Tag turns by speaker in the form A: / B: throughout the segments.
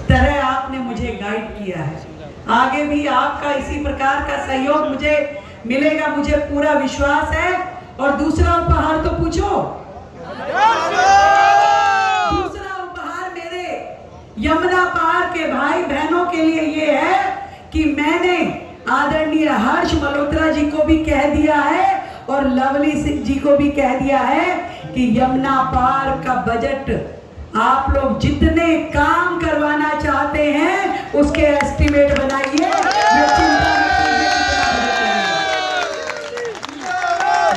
A: तरह आपने मुझे गाइड किया है। आगे भी आपका इसी प्रकार का सहयोग मुझे मिलेगा, मुझे पूरा विश्वास है। और दूसरा उपहार तो पूछो, दूसरा उपहार मेरे यमुना पार के भाई बहनों के लिए ये है कि मैंने आदरणीय हर्ष मल्होत्रा जी को भी कह दिया है और लवली सिंह जी को भी कह दिया है कि यमुना पार का बजट आप लोग जितने काम करवाना चाहते हैं उसके एस्टिमेट बनाइए।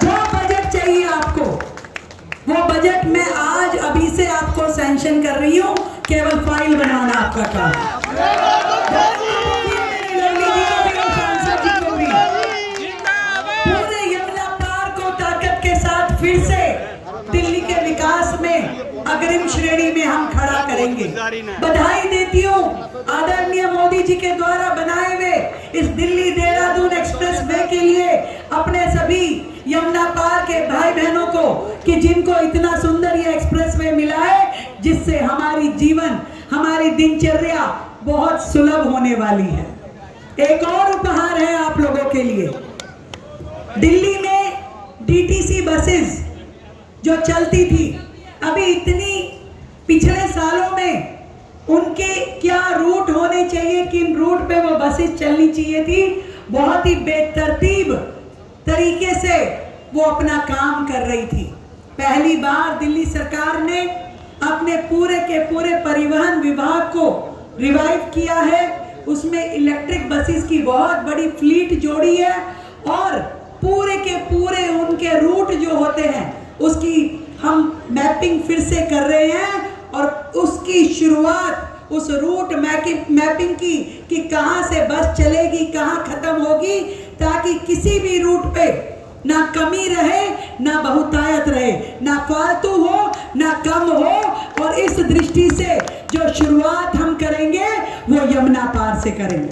A: जो बजट चाहिए आपको वो बजट मैं आज अभी से आपको सैंक्शन कर रही हूँ, केवल फाइल बनाना आपका काम। पूरे यमुना पार को ताकत के साथ फिर से दिल्ली के विकास में अग्रिम श्रेणी में हम खड़ा करेंगे। बधाई देती हूँ आदरणीय मोदी जी के द्वारा बनाए हुए इस दिल्ली देहरादून एक्सप्रेस वे के लिए अपने सभी यमुना पार के भाई बहनों को कि जिनको इतना सुंदर ये एक्सप्रेस वे मिला है, जिससे हमारी जीवन, हमारी दिनचर्या बहुत सुलभ होने वाली है। एक और उपहार है आप लोगों के लिए। दिल्ली में डीटीसी बसेस जो चलती थी, अभी इतनी पिछले सालों में उनके क्या रूट होने चाहिए, किन रूट पे वो बसेस चलनी चाहिए थी, बहुत ही बेतरतीब तरीके से वो अपना काम कर रही थी। पहली बार दिल्ली सरकार ने अपने पूरे के पूरे परिवहन विभाग को रिवाइव किया है, उसमें इलेक्ट्रिक बसेस की बहुत बड़ी फ्लीट जोड़ी है और पूरे के पूरे उनके रूट जो होते हैं उसकी हम मैपिंग फिर से कर रहे हैं और उसकी शुरुआत उस रूट मैपिंग की कि कहां से बस चलेगी, कहां खत्म होगी, ताकि किसी भी रूट पे ना कमी रहे, ना बहुतायत रहे, ना फालतू हो, ना कम हो। और इस दृष्टि से जो शुरुआत हम करेंगे वो यमुना पार से करेंगे।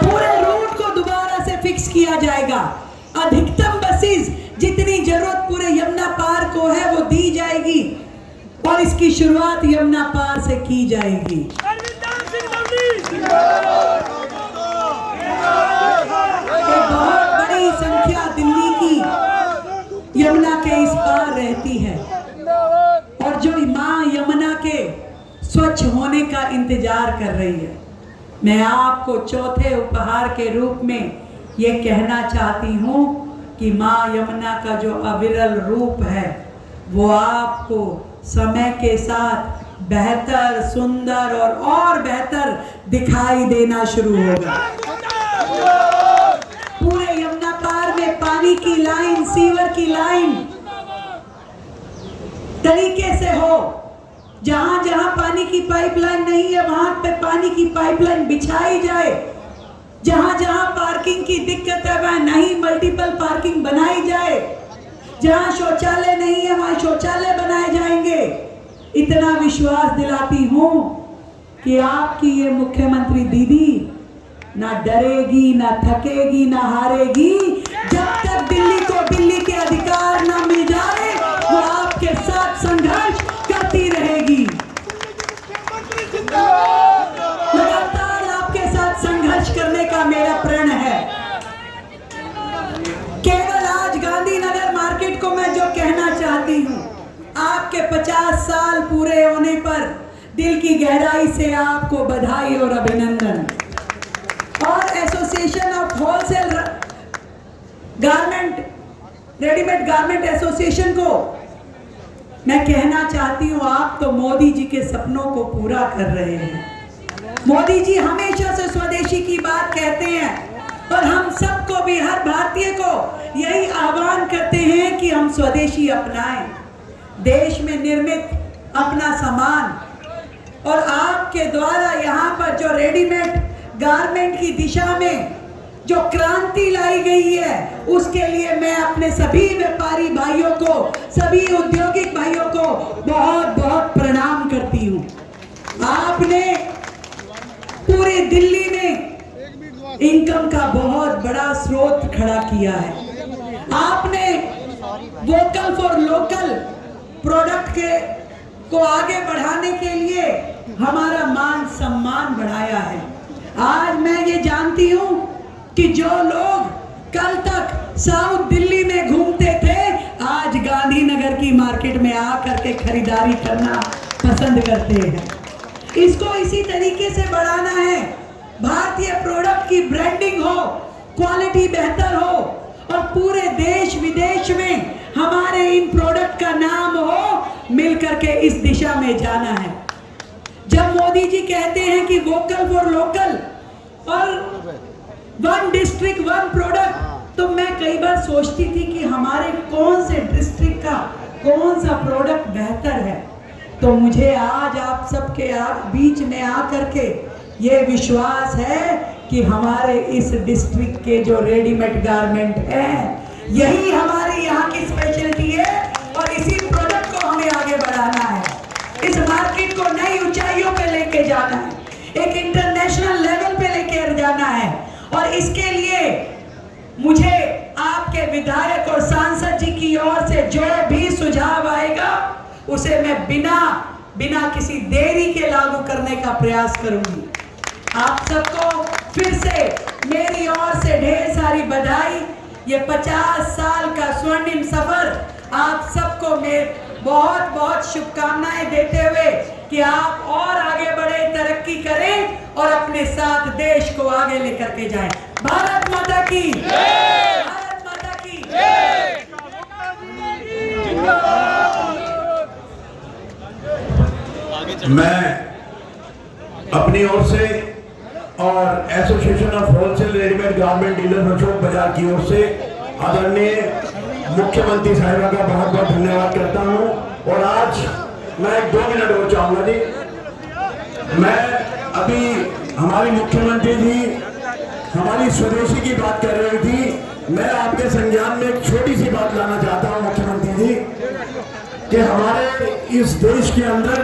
A: पूरे रूट को दोबारा से फिक्स किया जाएगा। अधिकतम बसेस जितनी जरूरत पूरे यमुना पार को है वो दी जाएगी और इसकी शुरुआत यमुना पार से की जाएगी। एक बहुत बड़ी संख्या दिल्ली की यमुना के इस पार रहती है और जो मां यमुना के स्वच्छ होने का इंतजार कर रही है। मैं आपको चौथे उपहार के रूप में ये कहना चाहती हूँ कि मां यमुना का जो अविरल रूप है वो आपको समय के साथ बेहतर, सुंदर और बेहतर दिखाई देना शुरू होगा। पूरे यमुना पार में पानी की लाइन, सीवर की लाइन तरीके से हो। जहां जहां पानी की पाइपलाइन नहीं है वहां पे पानी की पाइपलाइन बिछाई जाए। जहां जहां पार्किंग की दिक्कत है वहां नहीं मल्टीपल पार्किंग बनाई जाए। जहां शौचालय नहीं है वहां शौचालय बनाए जाएंगे। इतना विश्वास दिलाती हूं कि आपकी ये मुख्यमंत्री दीदी ना डरेगी, ना थकेगी, ना हारेगी। जब तक दिल्ली को दिल्ली के अधिकार ना मिल जाए वो आपके साथ संघर्ष करती रहेगी। लगातार आपके साथ संघर्ष करने का मेरा प्रण है। केवल आज गांधीनगर मार्केट को मैं जो कहना चाहती हूँ, आपके 50 साल पूरे होने पर दिल की गहराई से आपको बधाई और अभिनंदन। और association of wholesale garment, readymade garment association को मैं कहना चाहती हूँ, आप तो मोदी जी के सपनों को पूरा कर रहे हैं। मोदी जी हमेशा से स्वदेशी की बात कहते हैं और हम सबको भी, हर भारतीय को यही आह्वान करते हैं कि हम स्वदेशी अपनाएं, देश में निर्मित अपना सामान। और आपके द्वारा यहाँ पर जो रेडीमेड गारमेंट की दिशा में जो क्रांति लाई गई है उसके लिए मैं अपने सभी व्यापारी भाइयों को, सभी औद्योगिक भाइयों को बहुत बहुत प्रणाम करती हूँ। आपने पूरी दिल्ली में इनकम का बहुत बड़ा स्रोत खड़ा किया है। आपने वोकल फॉर लोकल प्रोडक्ट के को आगे बढ़ाने के लिए हमारा मान सम्मान बढ़ाया है। आज मैं ये जानती हूं कि जो लोग कल तक साउथ दिल्ली में घूमते थे, आज गांधीनगर की मार्केट में आकर के खरीदारी करना पसंद करते हैं। इसको इसी तरीके से बढ़ाना है। भारतीय प्रोडक्ट की ब्रांडिंग हो, क्वालिटी बेहतर हो और पूरे देश विदेश में हमारे इन प्रोडक्ट का नाम हो, मिलकर के इस दिशा में जाना है। जब मोदी जी कहते हैं कि वोकल फॉर लोकल और वन डिस्ट्रिक्ट वन प्रोडक्ट, तो मैं कई बार सोचती थी कि हमारे कौन से डिस्ट्रिक्ट का कौन सा प्रोडक्ट बेहतर है। तो मुझे आज आप सबके बीच में आकर के ये विश्वास है कि हमारे इस डिस्ट्रिक्ट के जो रेडीमेड गारमेंट है, यही हमारी यहाँ की स्पेशलिटी है और इसी प्रोडक्ट को हमें आगे बढ़ाना है। इस मार्केट को नई ऊंचाइयों पे लेके जाना है, एक इंटरनेशनल लेवल पे लेके जाना है। और इसके लिए मुझे आपके विधायक और सांसद जी की ओर से जो भी सुझाव आएगा, उसे मैं बिना किसी देरी के लागू करने का प्रयास करूंगी। आप सबको फिर से मेरी ओर से ढेर सारी बधाई। ये 50 साल का स्वर्णिम सफर आप सबको मैं बहुत बहुत शुभकामनाएं देते हुए कि आप और आगे बढ़े, तरक्की करें और अपने साथ देश को आगे लेकर के जाएं। भारत माता की जय! भारत माता की जय!
B: मैं अपनी ओर से और association of wholesale readymade garment dealer Ashok Bajaj की ओर से आदरणीय मुख्यमंत्री साहिबा का बहुत बहुत धन्यवाद करता हूं। और आज मैं 2 मिनट और चाहूंगा जी। मैं अभी हमारी मुख्यमंत्री जी हमारी स्वदेशी की बात कर रही थी। मैं आपके संज्ञान में एक छोटी सी बात लाना चाहता हूं मुख्यमंत्री जी, कि हमारे इस देश के अंदर